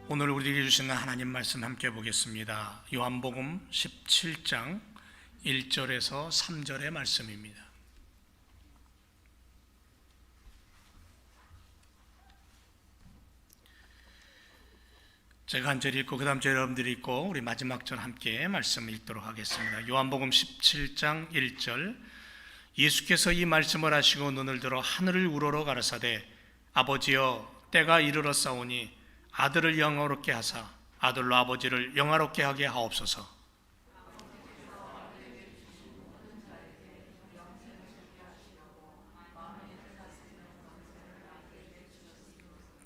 오늘 우리에게 주시는 하나님 말씀 함께 보겠습니다. 요한복음 17장 1절에서 3절의 말씀입니다. 제가 한 절 읽고 그 다음 절 여러분들이 읽고 우리 마지막 절 함께 말씀을 읽도록 하겠습니다. 요한복음 17장 1절. 예수께서 이 말씀을 하시고 눈을 들어 하늘을 우러러 가라사대 아버지여 때가 이르렀사오니 아들을 영화롭게 하사 아들로 아버지를 영화롭게 하게 하옵소서.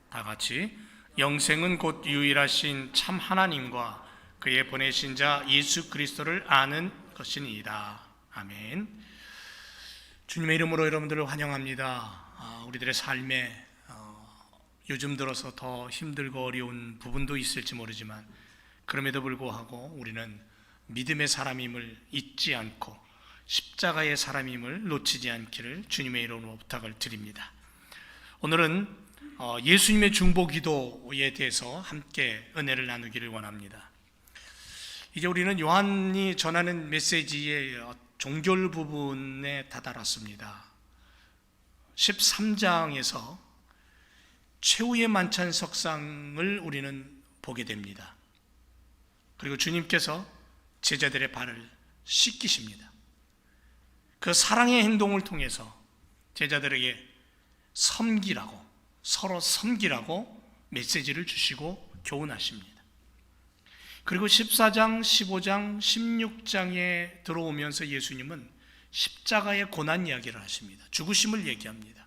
다 같이. 영생은 곧 유일하신 참 하나님과 그의 보내신 자 예수 그리스도를 아는 것이니이다. 아멘. 주님의 이름으로 여러분들을 환영합니다. 우리들의 삶에 요즘 들어서 더 힘들고 어려운 부분도 있을지 모르지만 그럼에도 불구하고 우리는 믿음의 사람임을 잊지 않고 십자가의 사람임을 놓치지 않기를 주님의 이름으로 부탁을 드립니다. 오늘은 예수님의 중보기도에 대해서 함께 은혜를 나누기를 원합니다. 이제 우리는 요한이 전하는 메시지의 종결 부분에 다다랐습니다. 13장에서 최후의 만찬 석상을 우리는 보게 됩니다. 그리고 주님께서 제자들의 발을 씻기십니다. 그 사랑의 행동을 통해서 제자들에게 섬기라고, 서로 섬기라고 메시지를 주시고 교훈하십니다. 그리고 14장, 15장, 16장에 들어오면서 예수님은 십자가의 고난 이야기를 하십니다. 죽으심을 얘기합니다.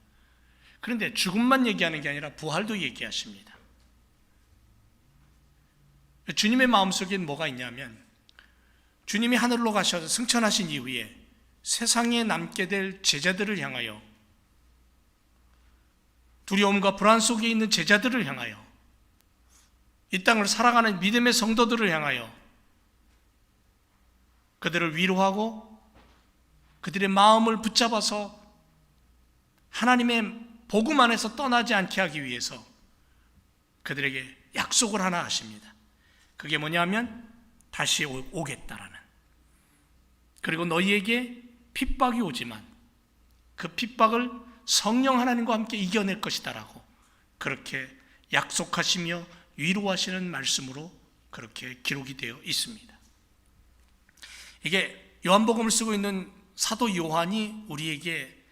그런데 죽음만 얘기하는 게 아니라 부활도 얘기하십니다. 주님의 마음속에 뭐가 있냐면 주님이 하늘로 가셔서 승천하신 이후에 세상에 남게 될 제자들을 향하여, 두려움과 불안 속에 있는 제자들을 향하여, 이 땅을 살아가는 믿음의 성도들을 향하여 그들을 위로하고 그들의 마음을 붙잡아서 하나님의 복음 안에서 떠나지 않게 하기 위해서 그들에게 약속을 하나 하십니다. 그게 뭐냐면 다시 오겠다라는, 그리고 너희에게 핍박이 오지만 그 핍박을 성령 하나님과 함께 이겨낼 것이다라고 그렇게 약속하시며 위로하시는 말씀으로 그렇게 기록이 되어 있습니다. 이게 요한복음을 쓰고 있는 사도 요한이 우리에게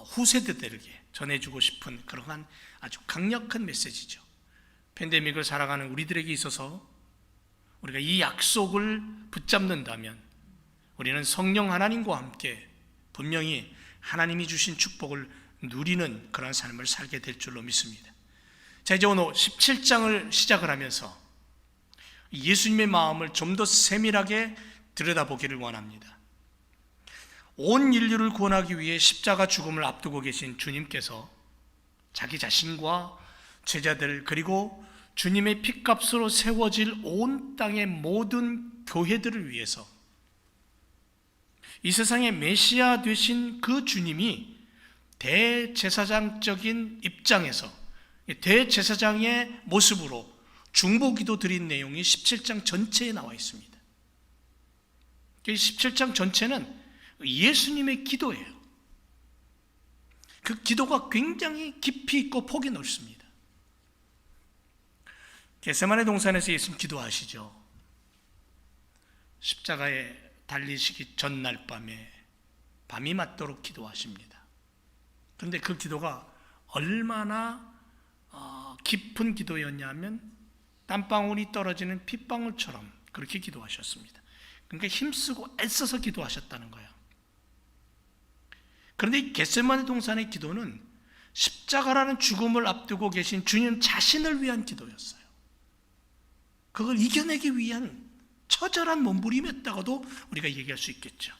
후세대들에게 전해주고 싶은 그러한 아주 강력한 메시지죠. 팬데믹을 살아가는 우리들에게 있어서 우리가 이 약속을 붙잡는다면 우리는 성령 하나님과 함께 분명히 하나님이 주신 축복을 누리는 그런 삶을 살게 될 줄로 믿습니다. 자, 이제 오늘 17장을 시작을 하면서 예수님의 마음을 좀 더 세밀하게 들여다보기를 원합니다. 온 인류를 구원하기 위해 십자가 죽음을 앞두고 계신 주님께서 자기 자신과 제자들, 그리고 주님의 핏값으로 세워질 온 땅의 모든 교회들을 위해서 이 세상의 메시아 되신 그 주님이 대제사장적인 입장에서 대제사장의 모습으로 중보기도 드린 내용이 17장 전체에 나와 있습니다. 17장 전체는 예수님의 기도예요. 그 기도가 굉장히 깊이 있고 폭이 넓습니다. 겟세마네 동산에서 예수님 기도하시죠. 십자가에 달리시기 전날 밤에 밤이 맞도록 기도하십니다. 그런데 그 기도가 얼마나 깊은 기도였냐면 땀방울이 떨어지는 핏방울처럼 그렇게 기도하셨습니다. 그러니까 힘쓰고 애써서 기도하셨다는 거예요. 그런데 이 겟세마네 동산의 기도는 십자가라는 죽음을 앞두고 계신 주님 자신을 위한 기도였어요. 그걸 이겨내기 위한 처절한 몸부림이었다고도 우리가 얘기할 수 있겠죠.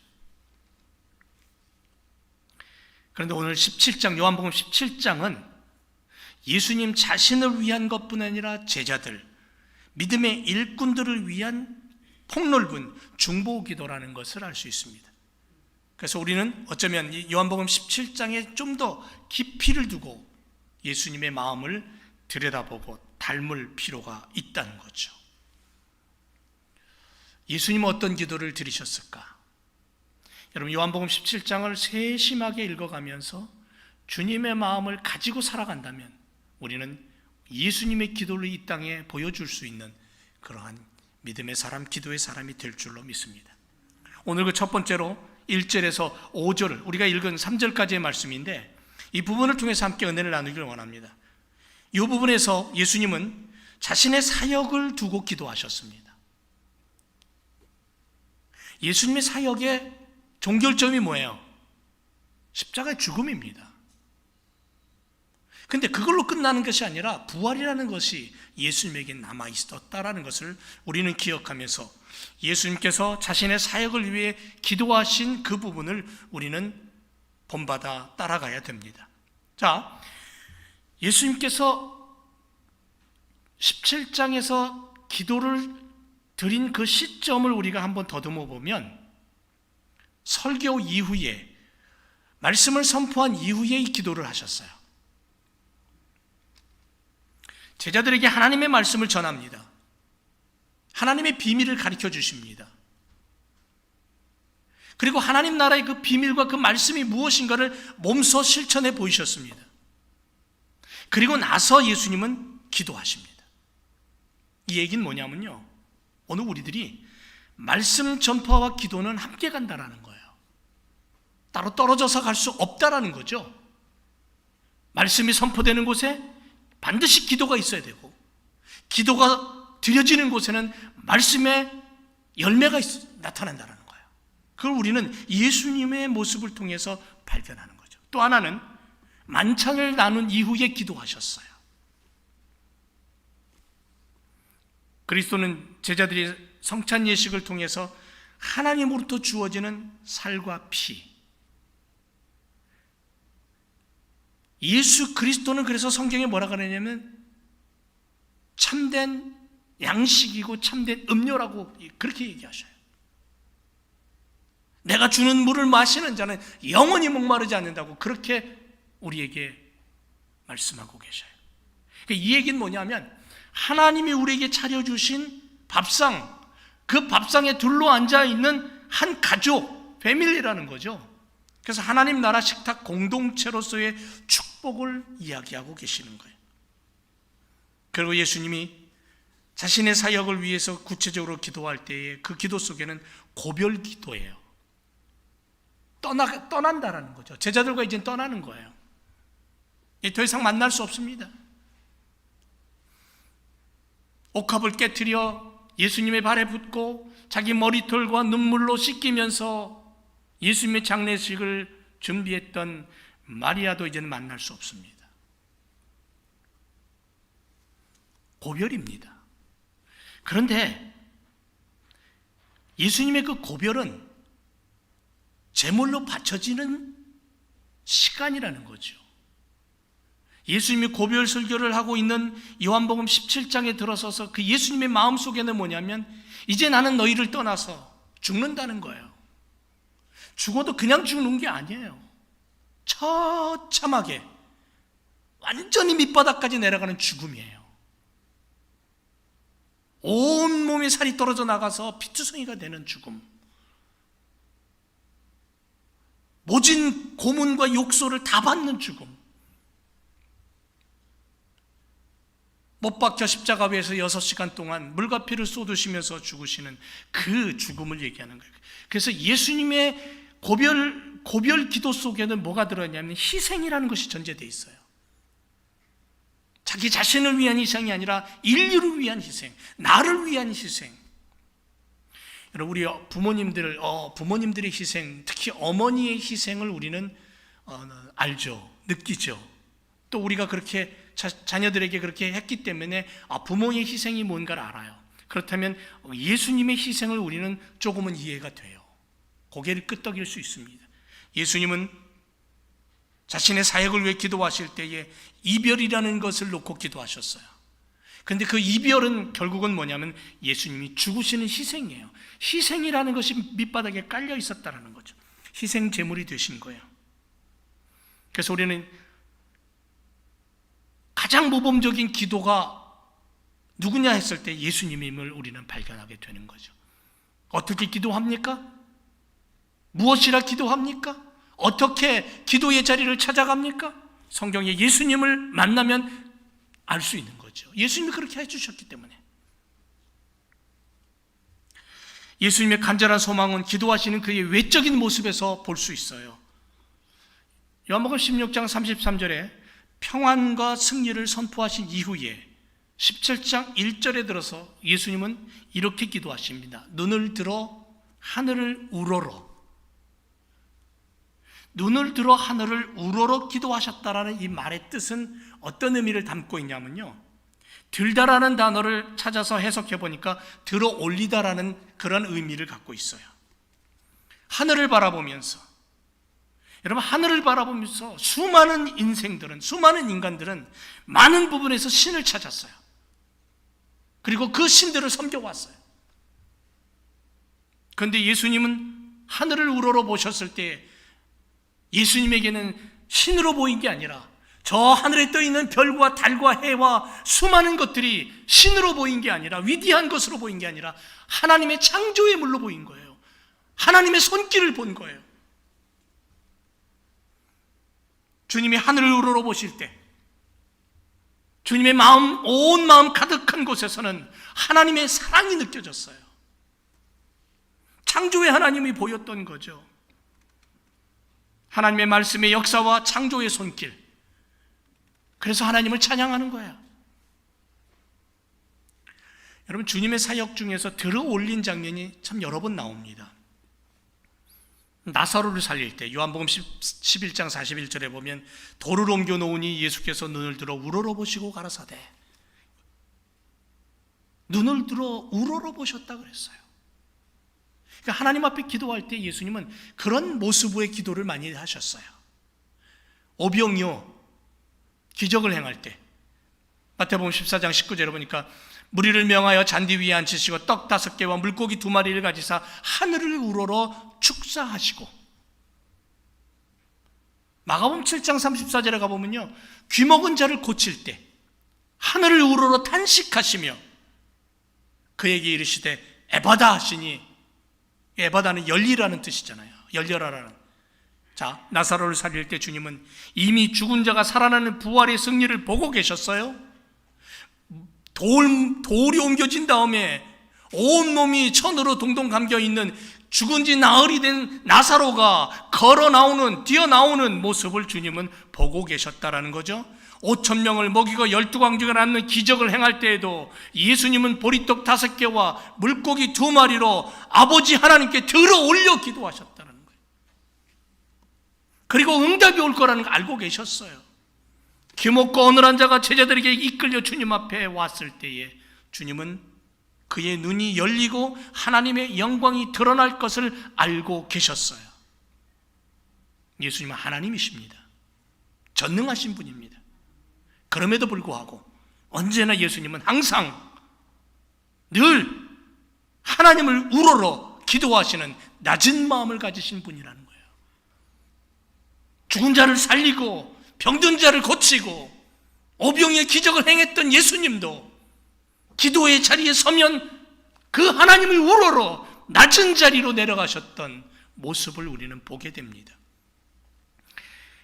그런데 오늘 17장, 요한복음 17장은 예수님 자신을 위한 것뿐 아니라 제자들, 믿음의 일꾼들을 위한 폭넓은 중보기도라는 것을 알 수 있습니다. 그래서 우리는 어쩌면 이 요한복음 17장에 좀 더 깊이를 두고 예수님의 마음을 들여다보고 닮을 필요가 있다는 거죠. 예수님은 어떤 기도를 드리셨을까? 여러분, 요한복음 17장을 세심하게 읽어가면서 주님의 마음을 가지고 살아간다면 우리는 예수님의 기도를 이 땅에 보여줄 수 있는 그러한 믿음의 사람, 기도의 사람이 될 줄로 믿습니다. 오늘 그 첫 번째로 1절에서 5절, 우리가 읽은 3절까지의 말씀인데 이 부분을 통해서 함께 은혜를 나누기를 원합니다. 이 부분에서 예수님은 자신의 사역을 두고 기도하셨습니다. 예수님의 사역의 종결점이 뭐예요? 십자가의 죽음입니다. 근데 그걸로 끝나는 것이 아니라 부활이라는 것이 예수님에게 남아 있었다라는 것을 우리는 기억하면서 예수님께서 자신의 사역을 위해 기도하신 그 부분을 우리는 본받아 따라가야 됩니다. 자, 예수님께서 17장에서 기도를 드린 그 시점을 우리가 한번 더듬어 보면 설교 이후에, 말씀을 선포한 이후에 이 기도를 하셨어요. 제자들에게 하나님의 말씀을 전합니다. 하나님의 비밀을 가르쳐 주십니다. 그리고 하나님 나라의 그 비밀과 그 말씀이 무엇인가를 몸소 실천해 보이셨습니다. 그리고 나서 예수님은 기도하십니다. 이 얘기는 뭐냐면요, 오늘 우리들이 말씀 전파와 기도는 함께 간다라는 거예요. 따로 떨어져서 갈 수 없다라는 거죠. 말씀이 선포되는 곳에 반드시 기도가 있어야 되고, 기도가 드려지는 곳에는 말씀의 열매가 나타난다는 거예요. 그걸 우리는 예수님의 모습을 통해서 발견하는 거죠. 또 하나는 만찬을 나눈 이후에 기도하셨어요. 그리스도는 제자들이 성찬 예식을 통해서 하나님으로부터 주어지는 살과 피, 예수 그리스도는 그래서 성경에 뭐라 그러냐면 참된 양식이고 참된 음료라고 그렇게 얘기하셔요. 내가 주는 물을 마시는 자는 영원히 목마르지 않는다고 그렇게 우리에게 말씀하고 계셔요. 이 얘기는 뭐냐면 하나님이 우리에게 차려주신 밥상, 그 밥상에 둘러앉아 있는 한 가족, 패밀리라는 거죠. 그래서 하나님 나라 식탁 공동체로서의 축복을 이야기하고 계시는 거예요. 그리고 예수님이 자신의 사역을 위해서 구체적으로 기도할 때에 그 기도 속에는 고별 기도예요. 떠난다라는 거죠. 제자들과 이제 떠나는 거예요. 더 이상 만날 수 없습니다. 옥합을 깨트려 예수님의 발에 붓고 자기 머리털과 눈물로 씻기면서 예수님의 장례식을 준비했던 마리아도 이제는 만날 수 없습니다. 고별입니다. 그런데 예수님의 그 고별은 제물로 바쳐지는 시간이라는 거죠. 예수님이 고별 설교를 하고 있는 요한복음 17장에 들어서서 그 예수님의 마음속에는 뭐냐면 이제 나는 너희를 떠나서 죽는다는 거예요. 죽어도 그냥 죽는 게 아니에요. 처참하게 완전히 밑바닥까지 내려가는 죽음이에요. 온 몸에 살이 떨어져 나가서 피투성이가 되는 죽음, 모진 고문과 욕설을 다 받는 죽음, 못 박혀 십자가 위에서 6시간 동안 물과 피를 쏟으시면서 죽으시는 그 죽음을 얘기하는 거예요. 그래서 예수님의 고별 기도 속에는 뭐가 들어있냐면 희생이라는 것이 전제되어 있어요. 자기 자신을 위한 희생이 아니라 인류를 위한 희생, 나를 위한 희생. 여러분, 우리 부모님들의 희생, 특히 어머니의 희생을 우리는 알죠, 느끼죠. 또 우리가 그렇게 자녀들에게 그렇게 했기 때문에 부모의 희생이 뭔가를 알아요. 그렇다면 예수님의 희생을 우리는 조금은 이해가 돼요. 고개를 끄덕일 수 있습니다. 예수님은 자신의 사역을 위해 기도하실 때에 이별이라는 것을 놓고 기도하셨어요. 그런데 그 이별은 결국은 뭐냐면 예수님이 죽으시는 희생이에요. 희생이라는 것이 밑바닥에 깔려 있었다는 거죠. 희생 제물이 되신 거예요. 그래서 우리는 가장 모범적인 기도가 누구냐 했을 때 예수님임을 우리는 발견하게 되는 거죠. 어떻게 기도합니까? 무엇이라 기도합니까? 어떻게 기도의 자리를 찾아갑니까? 성경에 예수님을 만나면 알 수 있는 거죠. 예수님이 그렇게 해주셨기 때문에. 예수님의 간절한 소망은 기도하시는 그의 외적인 모습에서 볼 수 있어요. 요한복음 16장 33절에 평안과 승리를 선포하신 이후에 17장 1절에 들어서 예수님은 이렇게 기도하십니다. 눈을 들어 하늘을 우러러, 눈을 들어 하늘을 우러러 기도하셨다라는 이 말의 뜻은 어떤 의미를 담고 있냐면요, 들다라는 단어를 찾아서 해석해 보니까 들어 올리다라는 그런 의미를 갖고 있어요. 하늘을 바라보면서, 여러분, 하늘을 바라보면서 수많은 인생들은, 수많은 인간들은 많은 부분에서 신을 찾았어요. 그리고 그 신들을 섬겨왔어요. 그런데 예수님은 하늘을 우러러 보셨을 때 예수님에게는 신으로 보인 게 아니라 저 하늘에 떠 있는 별과 달과 해와 수많은 것들이 신으로 보인 게 아니라, 위대한 것으로 보인 게 아니라 하나님의 창조의 물로 보인 거예요. 하나님의 손길을 본 거예요. 주님이 하늘을 우러러 보실 때 주님의 마음, 온 마음 가득한 곳에서는 하나님의 사랑이 느껴졌어요. 창조의 하나님이 보였던 거죠. 하나님의 말씀의 역사와 창조의 손길, 그래서 하나님을 찬양하는 거예요. 여러분, 주님의 사역 중에서 들어 올린 장면이 참 여러 번 나옵니다. 나사로를 살릴 때 요한복음 11장 41절에 보면 돌을 옮겨 놓으니 예수께서 눈을 들어 우러러 보시고 가라사대, 눈을 들어 우러러 보셨다 그랬어요. 그러니까 하나님 앞에 기도할 때 예수님은 그런 모습의 기도를 많이 하셨어요. 오병이어 기적을 행할 때 마태복음 14장 19절에 보니까 무리를 명하여 잔디 위에 앉히시고 떡 5개와 물고기 2마리를 가지사 하늘을 우러러 축사하시고, 마가복음 7장 34절에 가보면요, 귀먹은 자를 고칠 때 하늘을 우러러 탄식하시며 그에게 이르시되 에바다 하시니, 에바다는 열리라는 뜻이잖아요. 열려라라는. 자, 나사로를 살릴 때 주님은 이미 죽은 자가 살아나는 부활의 승리를 보고 계셨어요. 돌이 옮겨진 다음에 온몸이 천으로 동동 감겨있는 죽은 지 나흘이 된 나사로가 걸어 나오는, 뛰어나오는 모습을 주님은 보고 계셨다라는 거죠. 5,000명을 먹이고 12광주가 낳는 기적을 행할 때에도 예수님은 보리떡 5개와 물고기 2마리로 아버지 하나님께 들어 올려 기도하셨다는 거예요. 그리고 응답이 올 거라는 걸 알고 계셨어요. 귀먹고 어눌한 자가 제자들에게 이끌려 주님 앞에 왔을 때에 주님은 그의 눈이 열리고 하나님의 영광이 드러날 것을 알고 계셨어요. 예수님은 하나님이십니다. 전능하신 분입니다. 그럼에도 불구하고 언제나 예수님은 항상 늘 하나님을 우러러 기도하시는 낮은 마음을 가지신 분이라는 거예요. 죽은 자를 살리고 병든 자를 고치고 오병이의 기적을 행했던 예수님도 기도의 자리에 서면 그 하나님을 우러러 낮은 자리로 내려가셨던 모습을 우리는 보게 됩니다.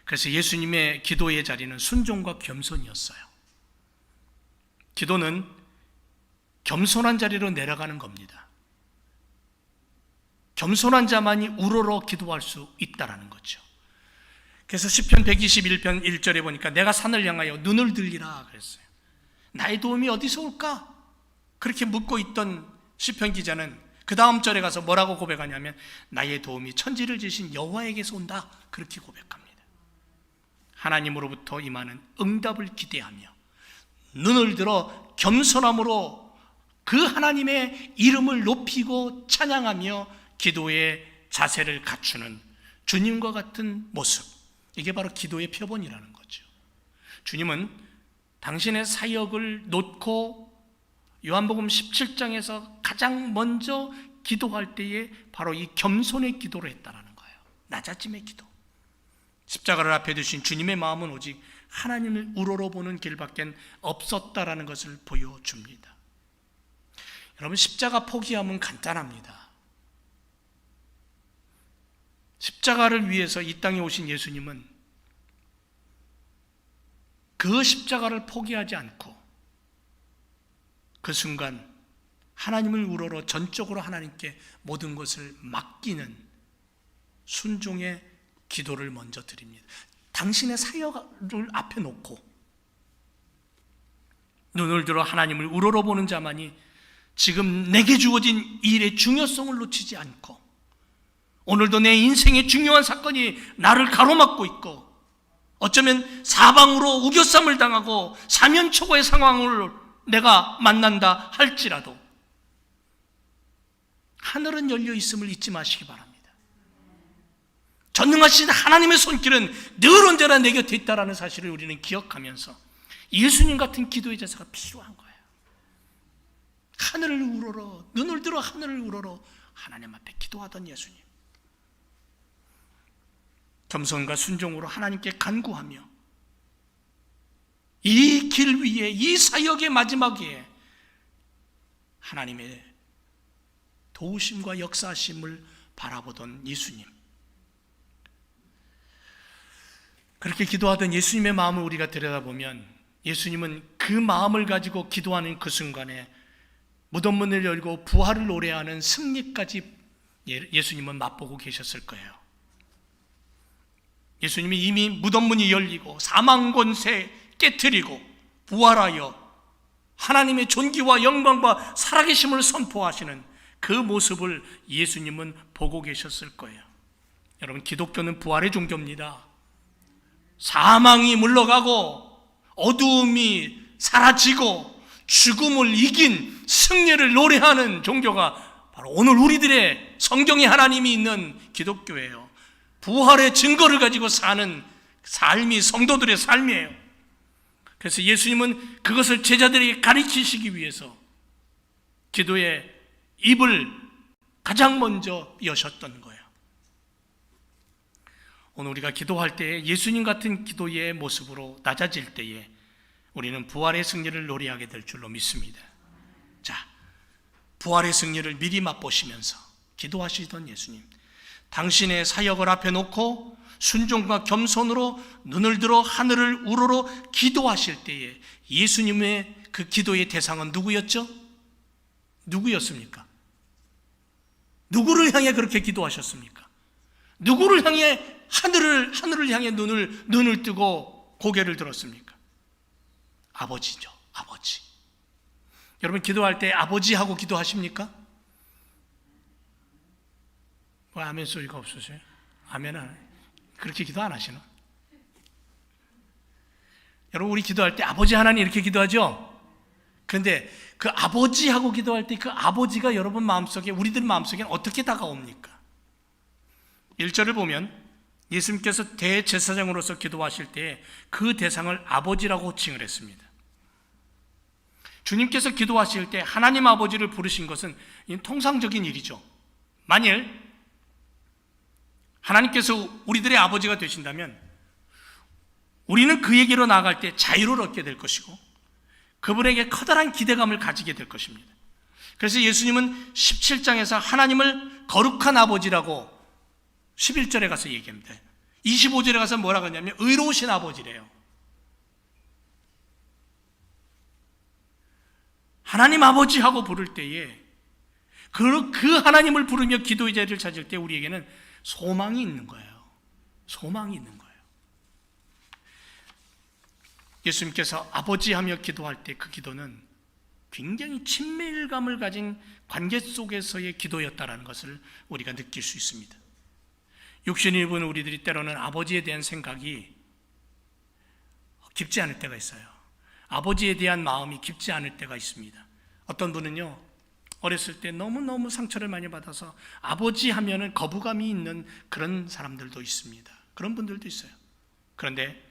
그래서 예수님의 기도의 자리는 순종과 겸손이었어요. 기도는 겸손한 자리로 내려가는 겁니다. 겸손한 자만이 우러러 기도할 수 있다는 거죠. 그래서 시편 121편 1절에 보니까 내가 산을 향하여 눈을 들리라 그랬어요. 나의 도움이 어디서 올까? 그렇게 묻고 있던 시편 기자는 그 다음 절에 가서 뭐라고 고백하냐면 나의 도움이 천지를 지으신 여호와에게서 온다, 그렇게 고백합니다. 하나님으로부터 임하는 응답을 기대하며 눈을 들어 겸손함으로 그 하나님의 이름을 높이고 찬양하며 기도의 자세를 갖추는 주님과 같은 모습, 이게 바로 기도의 표본이라는 거죠. 주님은 당신의 사역을 놓고 요한복음 17장에서 가장 먼저 기도할 때에 바로 이 겸손의 기도를 했다는 거예요. 낮아짐의 기도. 십자가를 앞에 두신 주님의 마음은 오직 하나님을 우러러 보는 길밖에 없었다라는 것을 보여줍니다. 여러분, 십자가 포기함은 간단합니다. 십자가를 위해서 이 땅에 오신 예수님은 그 십자가를 포기하지 않고 그 순간 하나님을 우러러 전적으로 하나님께 모든 것을 맡기는 순종의 기도를 먼저 드립니다. 당신의 사역을 앞에 놓고 눈을 들어 하나님을 우러러보는 자만이 지금 내게 주어진 일의 중요성을 놓치지 않고, 오늘도 내 인생의 중요한 사건이 나를 가로막고 있고 어쩌면 사방으로 우겨쌈을 당하고 사면초가의 상황을 내가 만난다 할지라도 하늘은 열려 있음을 잊지 마시기 바랍니다. 전능하신 하나님의 손길은 늘 언제나 내 곁에 있다는 사실을 우리는 기억하면서 예수님 같은 기도의 자세가 필요한 거예요. 하늘을 우러러, 눈을 들어 하늘을 우러러 하나님 앞에 기도하던 예수님, 겸손과 순종으로 하나님께 간구하며 이 길 위에, 이 사역의 마지막에 하나님의 도우심과 역사하심을 바라보던 예수님, 그렇게 기도하던 예수님의 마음을 우리가 들여다보면 예수님은 그 마음을 가지고 기도하는 그 순간에 무덤 문을 열고 부활을 노래하는 승리까지 예수님은 맛보고 계셨을 거예요. 예수님이 이미 무덤 문이 열리고 사망 권세 깨트리고 부활하여 하나님의 존귀와 영광과 살아계심을 선포하시는 그 모습을 예수님은 보고 계셨을 거예요. 여러분, 기독교는 부활의 종교입니다. 사망이 물러가고 어두움이 사라지고 죽음을 이긴 승리를 노래하는 종교가 바로 오늘 우리들의 성경의 하나님이 있는 기독교예요. 부활의 증거를 가지고 사는 삶이 성도들의 삶이에요. 그래서 예수님은 그것을 제자들에게 가르치시기 위해서 기도의 입을 가장 먼저 여셨던 거예요. 오늘 우리가 기도할 때에 예수님 같은 기도의 모습으로 낮아질 때에 우리는 부활의 승리를 노래하게 될 줄로 믿습니다. 자, 부활의 승리를 미리 맛보시면서 기도하시던 예수님, 당신의 사역을 앞에 놓고 순종과 겸손으로 눈을 들어 하늘을 우러러 기도하실 때에 예수님의 그 기도의 대상은 누구였죠? 누구였습니까? 누구를 향해 그렇게 기도하셨습니까? 누구를 향해 하늘을 향해 눈을 뜨고 고개를 들었습니까? 아버지죠. 아버지. 여러분, 기도할 때 아버지 하고 기도하십니까? 뭐 아멘 소리가 없으세요? 아멘 안 해요? 그렇게 기도 안 하시나? 여러분, 우리 기도할 때 아버지 하나님 이렇게 기도하죠? 그런데 그 아버지 하고 기도할 때 그 아버지가 여러분 마음속에, 우리들 마음속에 어떻게 다가옵니까? 1절을 보면 예수님께서 대제사장으로서 기도하실 때 그 대상을 아버지라고 호칭을 했습니다. 주님께서 기도하실 때 하나님 아버지를 부르신 것은 통상적인 일이죠. 만일 하나님께서 우리들의 아버지가 되신다면 우리는 그에게로 나아갈 때 자유를 얻게 될 것이고 그분에게 커다란 기대감을 가지게 될 것입니다. 그래서 예수님은 17장에서 하나님을 거룩한 아버지라고 11절에 가서 얘기합니다. 25절에 가서 뭐라고 하냐면 의로우신 아버지래요. 하나님 아버지하고 부를 때에 그 하나님을 부르며 기도의 자리를 찾을 때 우리에게는 소망이 있는 거예요. 소망이 있는 거예요. 예수님께서 아버지 하며 기도할 때 그 기도는 굉장히 친밀감을 가진 관계 속에서의 기도였다는 것을 우리가 느낄 수 있습니다. 육신을 입은 우리들이 때로는 아버지에 대한 생각이 깊지 않을 때가 있어요. 아버지에 대한 마음이 깊지 않을 때가 있습니다. 어떤 분은요, 어렸을 때 너무너무 상처를 많이 받아서 아버지 하면은 거부감이 있는 그런 사람들도 있습니다. 그런 분들도 있어요. 그런데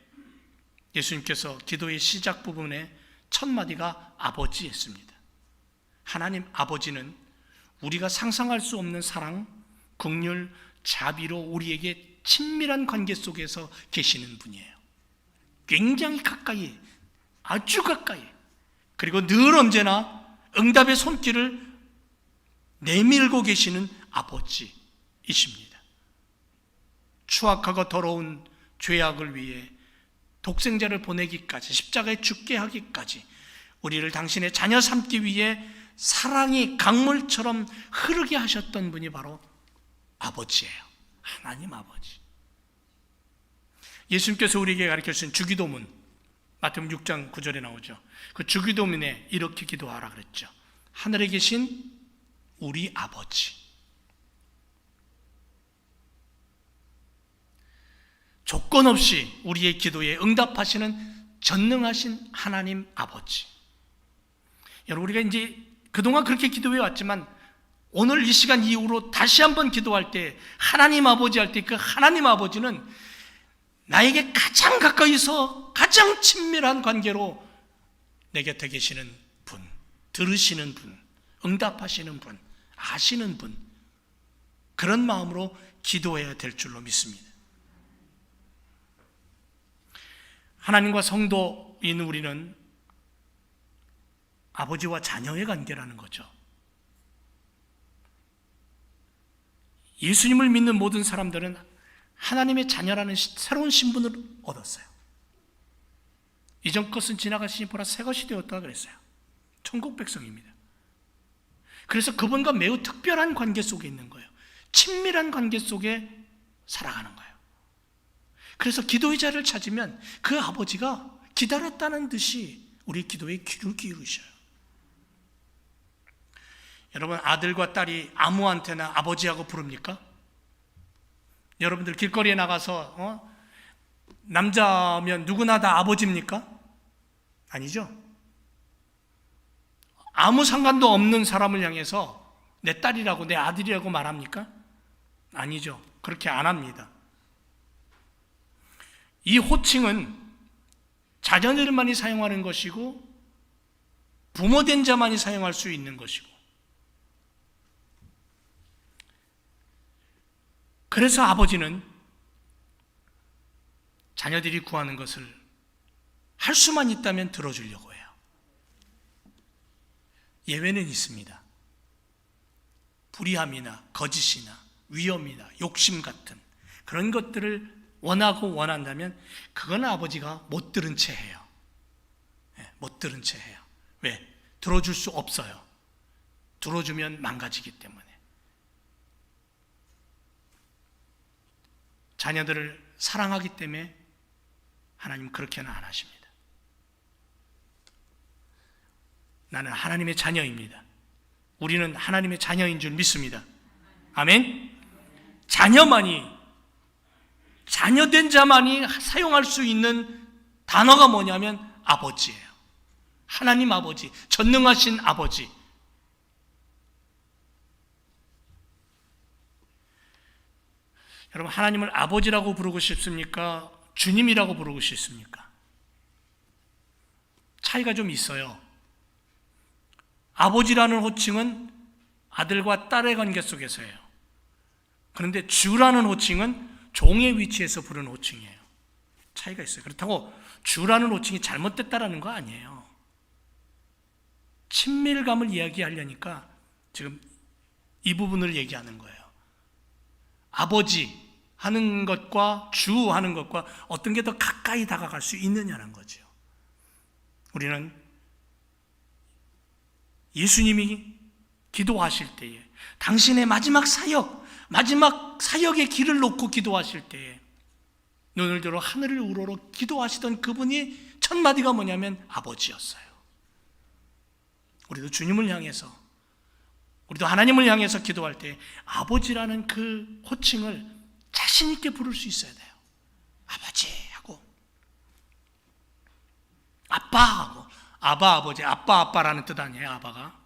예수님께서 기도의 시작 부분에 첫 마디가 아버지였습니다. 하나님 아버지는 우리가 상상할 수 없는 사랑, 긍휼, 자비로 우리에게 친밀한 관계 속에서 계시는 분이에요. 굉장히 가까이, 아주 가까이, 그리고 늘 언제나 응답의 손길을 내밀고 계시는 아버지이십니다. 추악하고 더러운 죄악을 위해 독생자를 보내기까지, 십자가에 죽게 하기까지 우리를 당신의 자녀 삼기 위해 사랑이 강물처럼 흐르게 하셨던 분이 바로 아버지예요. 하나님 아버지. 예수님께서 우리에게 가르쳐주신 주기도문, 마태복음 6장 9절에 나오죠. 그 주기도문에 이렇게 기도하라 그랬죠. 하늘에 계신 우리 아버지. 조건 없이 우리의 기도에 응답하시는 전능하신 하나님 아버지. 여러분, 우리가 이제 그동안 그렇게 기도해 왔지만 오늘 이 시간 이후로 다시 한번 기도할 때 하나님 아버지 할 때 그 하나님 아버지는 나에게 가장 가까이서 가장 친밀한 관계로 내 곁에 계시는 분, 들으시는 분, 응답하시는 분, 아시는 분, 그런 마음으로 기도해야 될 줄로 믿습니다. 하나님과 성도인 우리는 아버지와 자녀의 관계라는 거죠. 예수님을 믿는 모든 사람들은 하나님의 자녀라는 새로운 신분을 얻었어요. 이전 것은 지나가시니 보라 새 것이 되었다 그랬어요. 천국 백성입니다. 그래서 그분과 매우 특별한 관계 속에 있는 거예요. 친밀한 관계 속에 살아가는 거예요. 그래서 기도의 자를 찾으면 그 아버지가 기다렸다는 듯이 우리 기도에 귀를 기울이셔요. 여러분, 아들과 딸이 아무한테나 아버지하고 부릅니까? 여러분들 길거리에 나가서 남자면 누구나 다 아버지입니까? 아니죠. 아무 상관도 없는 사람을 향해서 내 딸이라고 내 아들이라고 말합니까? 아니죠. 그렇게 안 합니다. 이 호칭은 자녀들만이 사용하는 것이고 부모된 자만이 사용할 수 있는 것이고, 그래서 아버지는 자녀들이 구하는 것을 할 수만 있다면 들어주려고 해요. 예외는 있습니다. 불의함이나 거짓이나 위험이나 욕심 같은 그런 것들을 원하고 원한다면 그건 아버지가 못 들은 채 해요. 못 들은 채 해요. 왜? 들어줄 수 없어요. 들어주면 망가지기 때문에. 자녀들을 사랑하기 때문에 하나님 그렇게는 안 하십니다. 나는 하나님의 자녀입니다. 우리는 하나님의 자녀인 줄 믿습니다. 아멘. 자녀된 자만이 사용할 수 있는 단어가 뭐냐면 아버지예요. 하나님 아버지, 전능하신 아버지. 여러분, 하나님을 아버지라고 부르고 싶습니까? 주님이라고 부르고 싶습니까? 차이가 좀 있어요. 아버지라는 호칭은 아들과 딸의 관계 속에서예요. 그런데 주라는 호칭은 종의 위치에서 부르는 호칭이에요. 차이가 있어요. 그렇다고 주라는 호칭이 잘못됐다라는 거 아니에요. 친밀감을 이야기하려니까 지금 이 부분을 얘기하는 거예요. 아버지 하는 것과 주 하는 것과 어떤 게 더 가까이 다가갈 수 있느냐는 거죠. 우리는 예수님이 기도하실 때에 당신의 마지막 사역의 길을 놓고 기도하실 때에 눈을 들어 하늘을 우러러 기도하시던 그분이 첫 마디가 뭐냐면 아버지였어요. 우리도 주님을 향해서, 우리도 하나님을 향해서 기도할 때 아버지라는 그 호칭을 자신 있게 부를 수 있어야 돼요. 아버지 하고 아빠 하고, 아바 아버지, 아빠 아빠라는 뜻 아니에요. 아바가.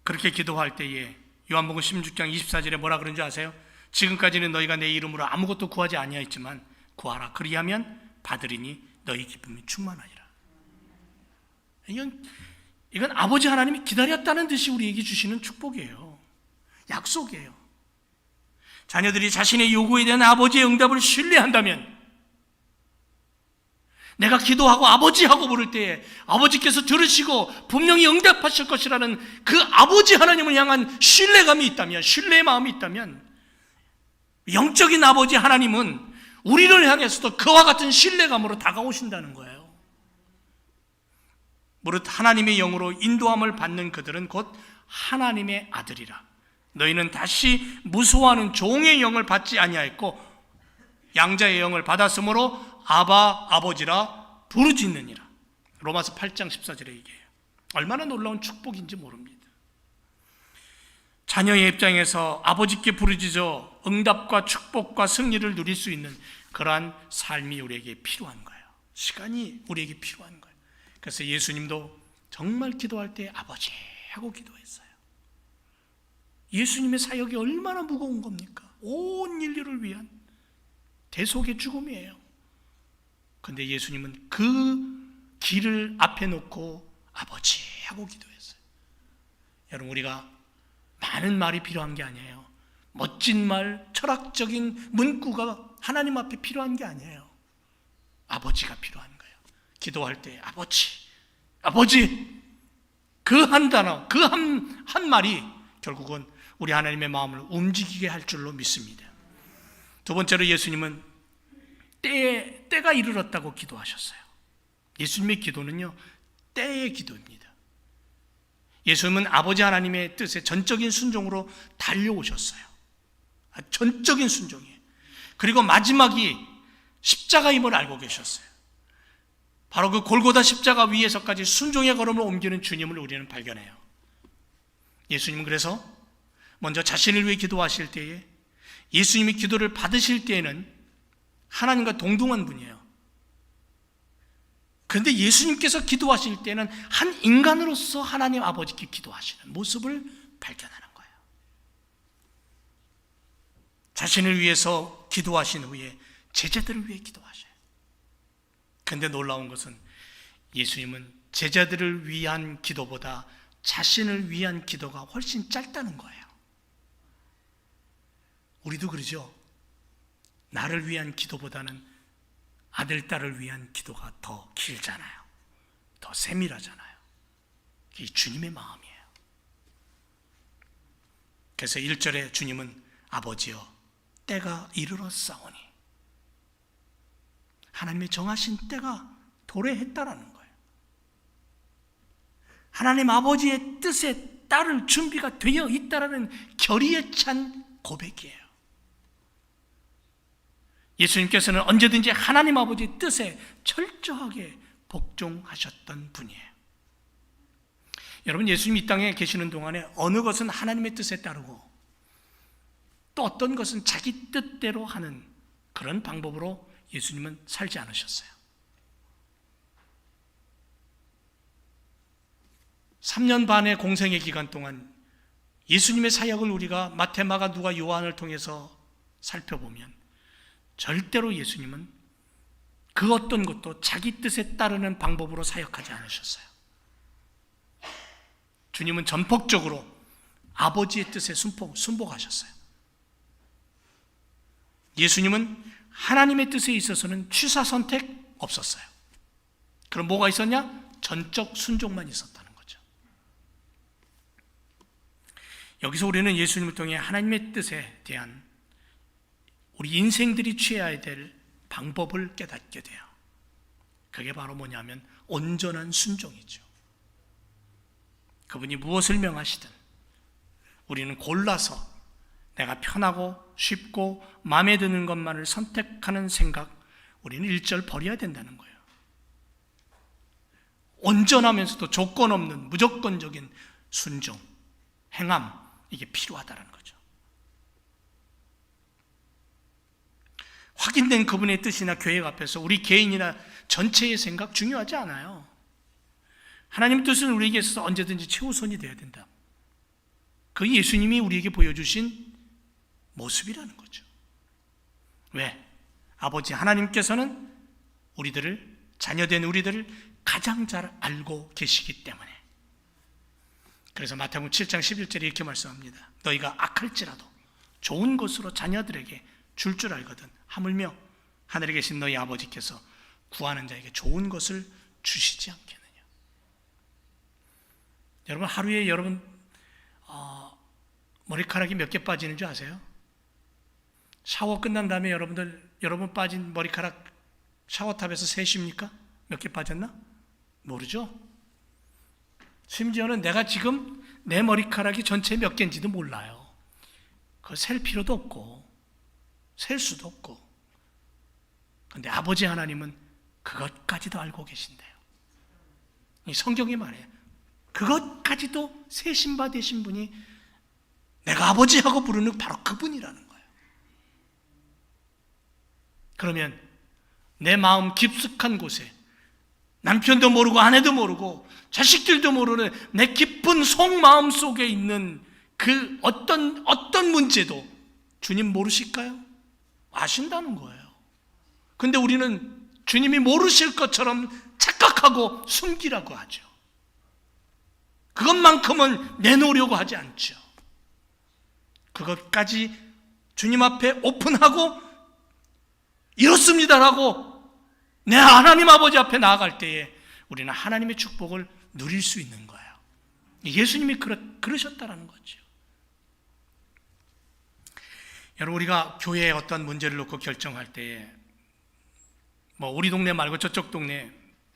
그렇게 기도할 때에 요한복음 16장 24절에 뭐라 그런지 아세요? 지금까지는 너희가 내 이름으로 아무것도 구하지 아니하였지만 구하라. 그리하면 받으리니 너희 기쁨이 충만하리라. 이건 아버지 하나님이 기다렸다는 듯이 우리에게 주시는 축복이에요. 약속이에요. 자녀들이 자신의 요구에 대한 아버지의 응답을 신뢰한다면, 내가 기도하고 아버지하고 부를 때에 아버지께서 들으시고 분명히 응답하실 것이라는 그 아버지 하나님을 향한 신뢰감이 있다면, 신뢰의 마음이 있다면, 영적인 아버지 하나님은 우리를 향해서도 그와 같은 신뢰감으로 다가오신다는 거예요. 무릇 하나님의 영으로 인도함을 받는 그들은 곧 하나님의 아들이라. 너희는 다시 무소하는 종의 영을 받지 아니하였고 양자의 영을 받았으므로 아바 아버지라 부르짖느니라. 로마서 8장 14절에 얘기해요. 얼마나 놀라운 축복인지 모릅니다. 자녀의 입장에서 아버지께 부르짖어 응답과 축복과 승리를 누릴 수 있는 그러한 삶이 우리에게 필요한 거예요. 시간이 우리에게 필요한 거예요. 그래서 예수님도 정말 기도할 때 아버지 하고 기도했어요. 예수님의 사역이 얼마나 무거운 겁니까? 온 인류를 위한 대속의 죽음이에요. 근데 예수님은 그 길을 앞에 놓고 아버지 하고 기도했어요. 여러분, 우리가 많은 말이 필요한 게 아니에요. 멋진 말, 철학적인 문구가 하나님 앞에 필요한 게 아니에요. 아버지가 필요한 거예요. 기도할 때 아버지, 아버지, 그 한 단어, 그 한 말이 결국은 우리 하나님의 마음을 움직이게 할 줄로 믿습니다. 두 번째로 예수님은 때가 이르렀다고 기도하셨어요. 예수님의 기도는요, 때의 기도입니다. 예수님은 아버지 하나님의 뜻에 전적인 순종으로 달려오셨어요. 전적인 순종이에요. 그리고 마지막이 십자가임을 알고 계셨어요. 바로 그 골고다 십자가 위에서까지 순종의 걸음을 옮기는 주님을 우리는 발견해요. 예수님은 그래서 먼저 자신을 위해 기도하실 때에, 예수님이 기도를 받으실 때에는 하나님과 동등한 분이에요. 그런데 예수님께서 기도하실 때는 한 인간으로서 하나님 아버지께 기도하시는 모습을 발견하는 거예요. 자신을 위해서 기도하신 후에 제자들을 위해 기도하셔요. 그런데 놀라운 것은 예수님은 제자들을 위한 기도보다 자신을 위한 기도가 훨씬 짧다는 거예요. 우리도 그러죠. 나를 위한 기도보다는 아들, 딸을 위한 기도가 더 길잖아요. 더 세밀하잖아요. 이게 주님의 마음이에요. 그래서 1절에 주님은 아버지여 때가 이르렀사오니, 하나님의 정하신 때가 도래했다라는 거예요. 하나님 아버지의 뜻에 따를 준비가 되어 있다라는 결의에 찬 고백이에요. 예수님께서는 언제든지 하나님 아버지의 뜻에 철저하게 복종하셨던 분이에요. 여러분, 예수님이 이 땅에 계시는 동안에 어느 것은 하나님의 뜻에 따르고 또 어떤 것은 자기 뜻대로 하는 그런 방법으로 예수님은 살지 않으셨어요. 3년 반의 공생의 기간 동안 예수님의 사역을 우리가 마태, 마가, 누가, 요한을 통해서 살펴보면 절대로 예수님은 그 어떤 것도 자기 뜻에 따르는 방법으로 사역하지 않으셨어요. 주님은 전폭적으로 아버지의 뜻에 순복하셨어요. 예수님은 하나님의 뜻에 있어서는 취사 선택 없었어요. 그럼 뭐가 있었냐? 전적 순종만 있었다는 거죠. 여기서 우리는 예수님을 통해 하나님의 뜻에 대한 우리 인생들이 취해야 될 방법을 깨닫게 돼요. 그게 바로 뭐냐면 온전한 순종이죠. 그분이 무엇을 명하시든 우리는 골라서 내가 편하고 쉽고 마음에 드는 것만을 선택하는 생각, 우리는 일절 버려야 된다는 거예요. 온전하면서도 조건 없는 무조건적인 순종, 행함, 이게 필요하다는 거죠. 확인된 그분의 뜻이나 계획 앞에서 우리 개인이나 전체의 생각 중요하지 않아요. 하나님 뜻은 우리에게 있어서 언제든지 최우선이 되어야 된다. 그 예수님이 우리에게 보여주신 모습이라는 거죠. 왜? 아버지 하나님께서는 우리들을, 자녀된 우리들을 가장 잘 알고 계시기 때문에. 그래서 마태복음 7장 11절에 이렇게 말씀합니다. 너희가 악할지라도 좋은 것으로 자녀들에게 줄 알거든 하물며 하늘에 계신 너희 아버지께서 구하는 자에게 좋은 것을 주시지 않겠느냐. 여러분, 하루에 여러분 머리카락이 몇 개 빠지는 줄 아세요? 샤워 끝난 다음에 여러분 빠진 머리카락 샤워탑에서 세십니까? 몇 개 빠졌나? 모르죠? 심지어는 내가 지금 내 머리카락이 전체 몇 개인지도 몰라요. 그거 셀 필요도 없고 셀 수도 없고. 그런데 아버지 하나님은 그것까지도 알고 계신대요. 이 성경이 말해요. 그것까지도 세신 바 되신 분이 내가 아버지하고 부르는 바로 그분이라는 거예요. 그러면 내 마음 깊숙한 곳에 남편도 모르고 아내도 모르고 자식들도 모르는 내 깊은 속마음 속에 있는 그 어떤 문제도 주님 모르실까요? 아신다는 거예요. 근데 우리는 주님이 모르실 것처럼 착각하고 숨기라고 하죠. 그것만큼은 내놓으려고 하지 않죠. 그것까지 주님 앞에 오픈하고 이렇습니다라고 내 하나님 아버지 앞에 나아갈 때에 우리는 하나님의 축복을 누릴 수 있는 거예요. 예수님이 그러셨다라는 거죠. 여러분, 우리가 교회에 어떤 문제를 놓고 결정할 때에 우리 동네 말고 저쪽 동네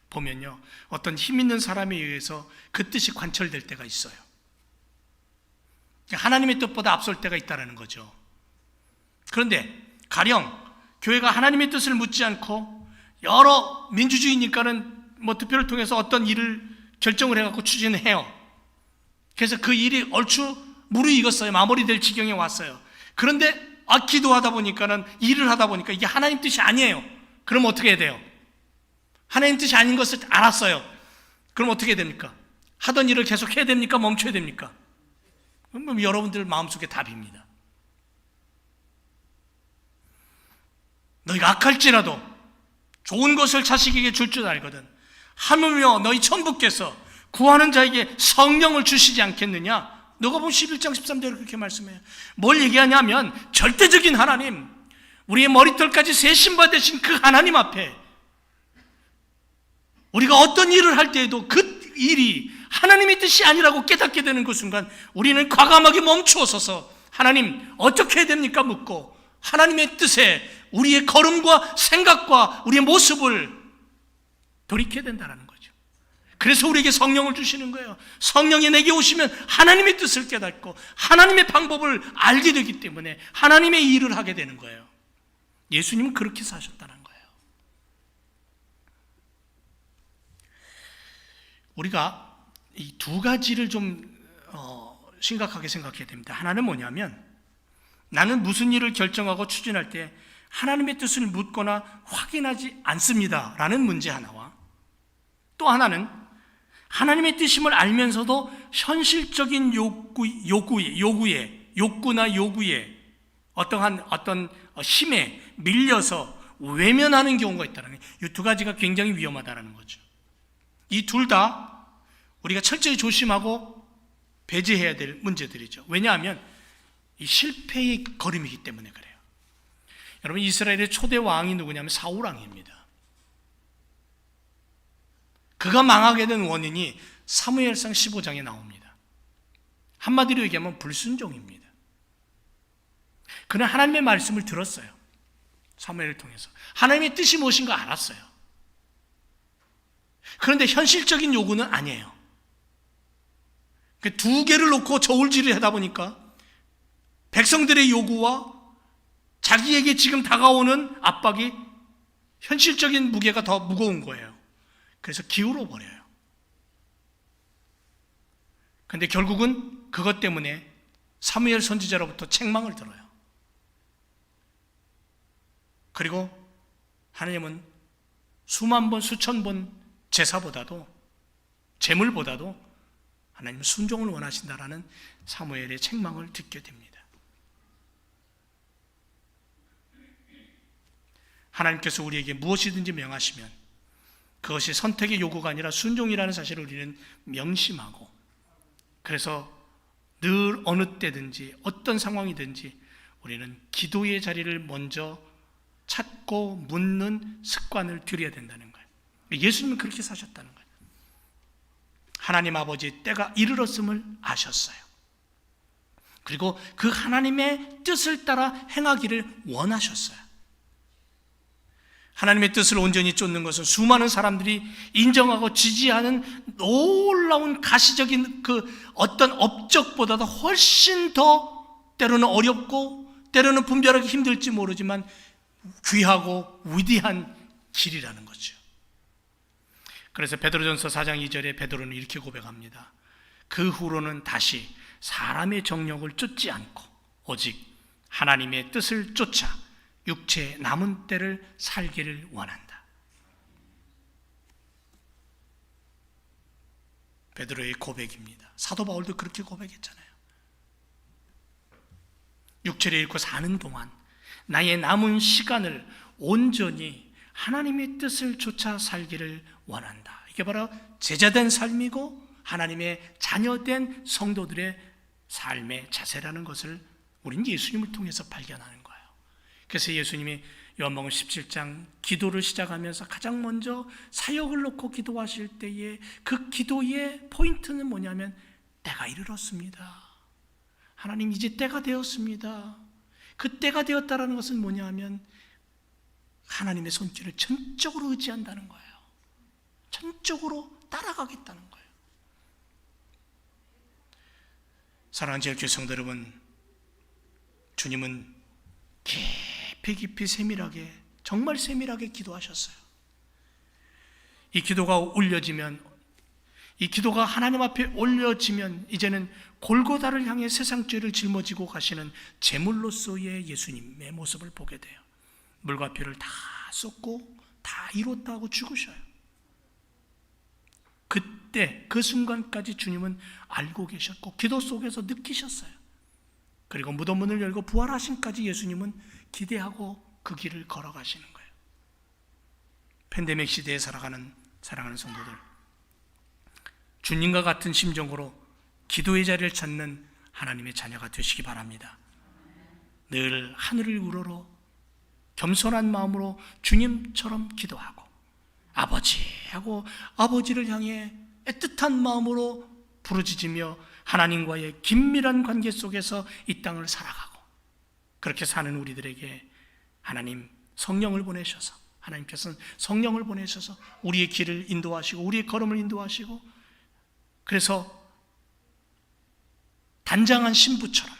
보면요, 어떤 힘 있는 사람에 의해서 그 뜻이 관철될 때가 있어요. 하나님의 뜻보다 앞설 때가 있다는 거죠. 그런데 가령 교회가 하나님의 뜻을 묻지 않고 여러 민주주의니까는 투표를 통해서 어떤 일을 결정을 해갖고 추진해요. 그래서 그 일이 얼추 무르익었어요. 마무리될 지경에 왔어요. 그런데 기도하다 보니까는 일을 하다 보니까 이게 하나님 뜻이 아니에요. 그럼 어떻게 해야 돼요? 하나님 뜻이 아닌 것을 알았어요. 그럼 어떻게 해야 됩니까? 하던 일을 계속 해야 됩니까? 멈춰야 됩니까? 그럼 여러분들 마음속에 답입니다. 너희가 악할지라도 좋은 것을 자식에게 줄 줄 알거든 하물며 너희 천부께서 구하는 자에게 성령을 주시지 않겠느냐? 너가 보면 11장 13절에 그렇게 말씀해요. 뭘 얘기하냐면 절대적인 하나님, 우리의 머리털까지 세신 바 되신 그 하나님 앞에 우리가 어떤 일을 할 때에도 그 일이 하나님의 뜻이 아니라고 깨닫게 되는 그 순간 우리는 과감하게 멈추어 서서 하나님 어떻게 해야 됩니까? 묻고 하나님의 뜻에 우리의 걸음과 생각과 우리의 모습을 돌이켜야 된다는 거죠. 그래서 우리에게 성령을 주시는 거예요. 성령이 내게 오시면 하나님의 뜻을 깨닫고 하나님의 방법을 알게 되기 때문에 하나님의 일을 하게 되는 거예요. 예수님은 그렇게 사셨다는 거예요. 우리가 이 두 가지를 좀 심각하게 생각해야 됩니다. 하나는 뭐냐면 나는 무슨 일을 결정하고 추진할 때 하나님의 뜻을 묻거나 확인하지 않습니다 라는 문제 하나와, 또 하나는 하나님의 뜻임을 알면서도 현실적인 욕구나 요구에 어떤 힘에 밀려서 외면하는 경우가 있다는 거예요. 이 두 가지가 굉장히 위험하다는 거죠. 이 둘 다 우리가 철저히 조심하고 배제해야 될 문제들이죠. 왜냐하면 이 실패의 걸음이기 때문에 그래요. 여러분, 이스라엘의 초대 왕이 누구냐면 사울 왕입니다. 그가 망하게 된 원인이 사무엘상 15장에 나옵니다. 한마디로 얘기하면 불순종입니다. 그는 하나님의 말씀을 들었어요. 사무엘을 통해서 하나님의 뜻이 무엇인가 알았어요. 그런데 현실적인 요구는 아니에요. 두 개를 놓고 저울질을 하다 보니까 백성들의 요구와 자기에게 지금 다가오는 압박이 현실적인 무게가 더 무거운 거예요. 그래서 기울어 버려요. 그런데 결국은 그것 때문에 사무엘 선지자로부터 책망을 들어요. 그리고 하나님은 수만 번, 수천 번 제사보다도, 제물보다도 하나님은 순종을 원하신다라는 사무엘의 책망을 듣게 됩니다. 하나님께서 우리에게 무엇이든지 명하시면 그것이 선택의 요구가 아니라 순종이라는 사실을 우리는 명심하고, 그래서 늘 어느 때든지 어떤 상황이든지 우리는 기도의 자리를 먼저 찾고 묻는 습관을 들여야 된다는 거예요. 예수님은 그렇게 사셨다는 거예요. 하나님 아버지의 때가 이르렀음을 아셨어요. 그리고 그 하나님의 뜻을 따라 행하기를 원하셨어요. 하나님의 뜻을 온전히 쫓는 것은 수많은 사람들이 인정하고 지지하는 놀라운 가시적인 그 어떤 업적보다도 훨씬 더 때로는 어렵고 때로는 분별하기 힘들지 모르지만 귀하고 위대한 길이라는 거죠. 그래서 베드로전서 4장 2절에 베드로는 이렇게 고백합니다. 그 후로는 다시 사람의 정욕을 쫓지 않고 오직 하나님의 뜻을 쫓아 육체의 남은 때를 살기를 원한다. 베드로의 고백입니다. 사도 바울도 그렇게 고백했잖아요. 육체를 잃고 사는 동안 나의 남은 시간을 온전히 하나님의 뜻을 쫓아 살기를 원한다. 이게 바로 제자된 삶이고 하나님의 자녀된 성도들의 삶의 자세라는 것을 우리는 예수님을 통해서 발견하는 거예요. 그래서 예수님이 요한복음 17장 기도를 시작하면서 가장 먼저 사역을 놓고 기도하실 때에 그 기도의 포인트는 뭐냐면 때가 이르렀습니다. 하나님 이제 때가 되었습니다. 그 때가 되었다는 것은 뭐냐 하면 하나님의 손길을 전적으로 의지한다는 거예요. 전적으로 따라가겠다는 거예요. 사랑하는 제일교회 성도 여러분, 주님은 깊이 세밀하게, 정말 세밀하게 기도하셨어요. 이 기도가 올려지면, 이 기도가 하나님 앞에 올려지면 이제는 골고다를 향해 세상 죄를 짊어지고 가시는 제물로서의 예수님의 모습을 보게 돼요. 물과 피를 다 쏟고 다 이뤘다 하고 죽으셔요. 그때 그 순간까지 주님은 알고 계셨고 기도 속에서 느끼셨어요. 그리고 무덤문을 열고 부활하심까지 예수님은 기대하고 그 길을 걸어가시는 거예요. 팬데믹 시대에 살아가는 사랑하는 성도들, 주님과 같은 심정으로 기도의 자리를 찾는 하나님의 자녀가 되시기 바랍니다. 늘 하늘을 우러러 겸손한 마음으로 주님처럼 기도하고 아버지 하고 아버지를 향해 애틋한 마음으로 부르짖으며 하나님과의 긴밀한 관계 속에서 이 땅을 살아가고, 그렇게 사는 우리들에게 하나님 성령을 보내셔서, 하나님께서는 성령을 보내셔서 우리의 길을 인도하시고 우리의 걸음을 인도하시고, 그래서 단장한 신부처럼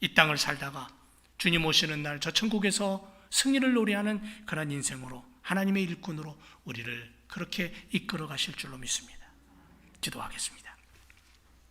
이 땅을 살다가 주님 오시는 날 저 천국에서 승리를 노래하는 그런 인생으로, 하나님의 일꾼으로 우리를 그렇게 이끌어 가실 줄로 믿습니다. 기도하겠습니다.